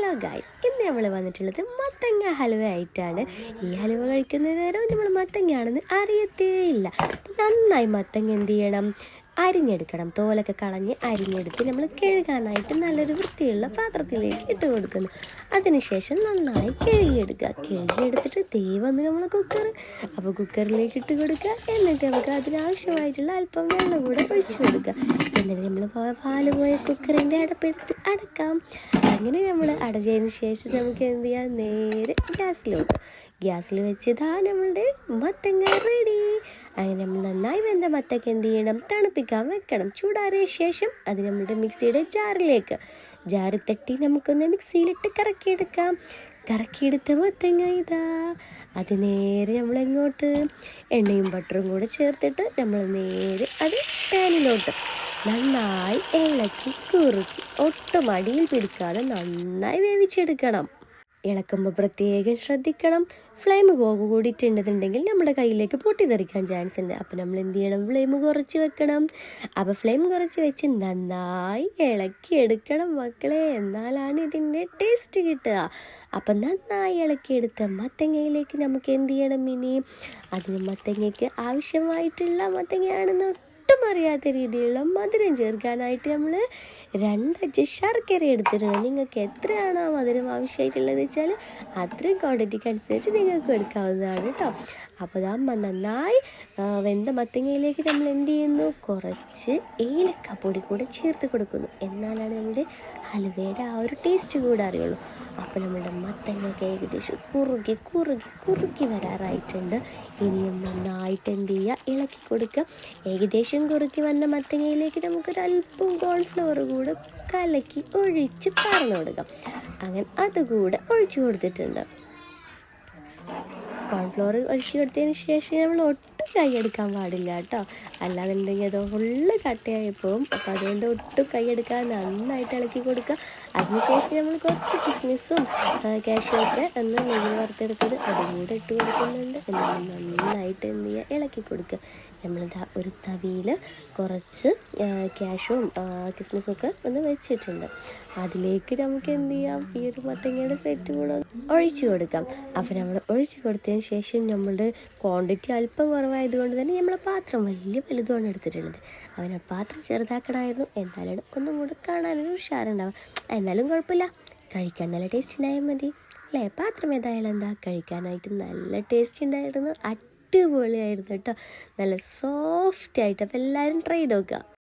Hello guys, ഇന്ന് നമ്മൾ വന്നിട്ടുള്ളത് മത്തങ്ങ ഹലുവ ആയിട്ടാണ്. ഈ ഹലുവ കഴിക്കുന്ന നേരം നമ്മൾ മത്തങ്ങയാണെന്ന് അറിയത്തേ ഇല്ല. നന്നായി മത്തങ്ങ എന്ത് ചെയ്യണം, അരിഞ്ഞെടുക്കണം. തോലൊക്കെ കളഞ്ഞ് അരിഞ്ഞെടുത്ത് നമ്മൾ കഴുകാനായിട്ട് നല്ലൊരു വൃത്തിയുള്ള പാത്രത്തിലേക്ക് ഇട്ട് കൊടുക്കുന്നു. അതിനുശേഷം നന്നായി കഴുകിയെടുത്തിട്ട് വന്ന് നമ്മൾ അപ്പോൾ കുക്കറിലേക്ക് ഇട്ട് കൊടുക്കുക. എന്നിട്ട് നമുക്ക് അതിനാവശ്യമായിട്ടുള്ള അല്പം വെള്ളം കൂടെ ഒഴിച്ചു കൊടുക്കുക. എന്നിട്ട് നമ്മൾ പാല് പോയ കുക്കറിൻ്റെ അടപ്പെടുത്ത് അടക്കാം. അങ്ങനെ നമ്മൾ അടച്ചതിന് ശേഷം നമുക്ക് എന്ത് ചെയ്യാം, നേരെ ഗ്യാസിൽ വെച്ച് നമ്മളുടെ മത്തങ്ങ റെഡി. അങ്ങനെ നമ്മൾ നന്നായി വെന്ത മത്തങ്ങ എന്ത് ചെയ്യണം, തണുപ്പിക്കാൻ വെക്കണം. ചൂടാറിയ ശേഷം അത് നമ്മളുടെ മിക്സിയുടെ ജാറിൽ തട്ടി നമുക്കൊന്ന് മിക്സിയിലിട്ട് കറക്കിയെടുത്ത മത്തങ്ങ ഇതാ. അത് നേരെ നമ്മളെങ്ങോട്ട് എണ്ണയും ബട്ടറും കൂടെ ചേർത്തിട്ട് നമ്മൾ നേരെ അത് പാനിലോട്ട് നന്നായി ഇളക്കി കുറുക്കി ഒട്ടും അടിയിൽ പിടിക്കാതെ നന്നായി വേവിച്ചെടുക്കണം. ഇളക്കുമ്പോൾ പ്രത്യേകം ശ്രദ്ധിക്കണം. ഫ്ലെയിം കൂടിയിട്ടുണ്ടെന്നുണ്ടെങ്കിൽ നമ്മുടെ കയ്യിലേക്ക് പൊട്ടിത്തെറിക്കാൻ ചാൻസ് ഉണ്ട്. അപ്പോൾ നമ്മൾ എന്ത് ചെയ്യണം, ഫ്ലെയിം കുറച്ച് വെക്കണം. അപ്പോൾ ഫ്ലെയിം കുറച്ച് വെച്ച് നന്നായി ഇളക്കിയെടുക്കണം മക്കളെ, എന്നാലാണ് ഇതിൻ്റെ ടേസ്റ്റ് കിട്ടുക. അപ്പം നന്നായി ഇളക്കിയെടുത്ത മത്തങ്ങയിലേക്ക് നമുക്ക് എന്ത് ചെയ്യണം, ഇനി അതിന് മത്തങ്ങയ്ക്ക് ആവശ്യമായിട്ടുള്ള മത്തങ്ങയാണെന്ന് ഒട്ടും അറിയാത്ത രീതിയിലുള്ള മധുരം ചേർക്കാനായിട്ട് നമ്മൾ 2 അഞ്ച് ശർക്കര എടുത്തിട്ടുണ്ട്. നിങ്ങൾക്ക് എത്രയാണോ മധുരം ആവശ്യമായിട്ടുള്ളത് വെച്ചാൽ അത്രയും ക്വാണ്ടിറ്റിക്ക് അനുസരിച്ച് നിങ്ങൾക്ക് എടുക്കാവുന്നതാണ് കേട്ടോ. അപ്പോൾ നന്നായി വെന്ത മത്തങ്ങയിലേക്ക് നമ്മൾ എന്ത് ചെയ്യുന്നു, കുറച്ച് ഏലക്കപ്പൊടി കൂടെ ചേർത്ത് കൊടുക്കുന്നു. എന്നാലാണ് നമ്മുടെ ഹലുവയുടെ ആ ഒരു ടേസ്റ്റ് കൂടെ അറിയുള്ളൂ. അപ്പോൾ നമ്മളുടെ മത്തങ്ങയൊക്കെ ഏകദേശം കുറുക്കി വരാറായിട്ടുണ്ട്. ഇനിയും നന്നായിട്ട് എന്ത് ചെയ്യുക, ഇളക്കി കൊടുക്കുക. ഏകദേശം കുറുക്കി വന്ന മത്തങ്ങയിലേക്ക് നമുക്കൊരല്പം കോൺഫ്ലവർ കൂടെ കലക്കി ഒഴിച്ച് പറഞ്ഞു കൊടുക്കാം. അങ്ങനെ അതുകൂടെ ഒഴിച്ചു കൊടുത്തിട്ടുണ്ട്. കോൺഫ്ലവർ ഒഴിച്ച് കൊടുത്തതിന് ശേഷം നമ്മൾ ഒട്ടും കൈയെടുക്കാൻ പാടില്ല കേട്ടോ, അല്ലാന്നുണ്ടെങ്കിൽ അത് ഫുള്ള് കട്ടയായി പോകും. അപ്പോൾ അതുകൊണ്ട് ഒട്ടും കൈയെടുക്കാൻ നന്നായിട്ട് ഇളക്കി കൊടുക്കുക. അതിനുശേഷം നമ്മൾ കുറച്ച് കിസ്മിസും കാഷ്യൂ ഒക്കെ ഒന്ന് നെയ്യ് വറുത്തെടുത്തത് അതും കൂടെ ഇട്ട് കൊടുക്കുന്നുണ്ട്. എന്നിട്ട് നന്നായിട്ട് എന്ത് ചെയ്യുക, ഇളക്കി കൊടുക്കുക. നമ്മളിതാ ഒരു തവിയിൽ കുറച്ച് കാഷ്യൂവും കിസ്മിസും ഒക്കെ ഒന്ന് വെച്ചിട്ടുണ്ട്. അതിലേക്ക് നമുക്ക് എന്ത് ചെയ്യാം, ഈ ഒരു മത്തങ്ങയുടെ സെറ്റ് കൂടെ ഒഴിച്ചു കൊടുക്കാം. അപ്പോൾ നമ്മൾ ഒഴിച്ചു കൊടുത്തതിന് ശേഷം നമ്മളുടെ ക്വാണ്ടിറ്റി അല്പം കുറവായതുകൊണ്ട് തന്നെ നമ്മളെ പാത്രം വലുതുമാണ് എടുത്തിട്ടുള്ളത്. അവനെ പാത്രം ചെറുതാക്കണമായിരുന്നു, എന്തായാലും ഒന്നും കൂടെ കാണാനൊരു ഉഷാറുണ്ടാവും. എന്നാലും കുഴപ്പമില്ല, കഴിക്കാൻ നല്ല ടേസ്റ്റ് ഉണ്ടായാൽ മതി അല്ലേ. പാത്രം ഏതായാലും എന്താ, കഴിക്കാനായിട്ട് നല്ല ടേസ്റ്റ് ഉണ്ടായിരുന്നു, അടിപൊളിയായിരുന്നു കേട്ടോ, നല്ല സോഫ്റ്റ് ആയിട്ട്. അപ്പോൾ എല്ലാവരും ട്രൈ ചെയ്ത് നോക്കുക.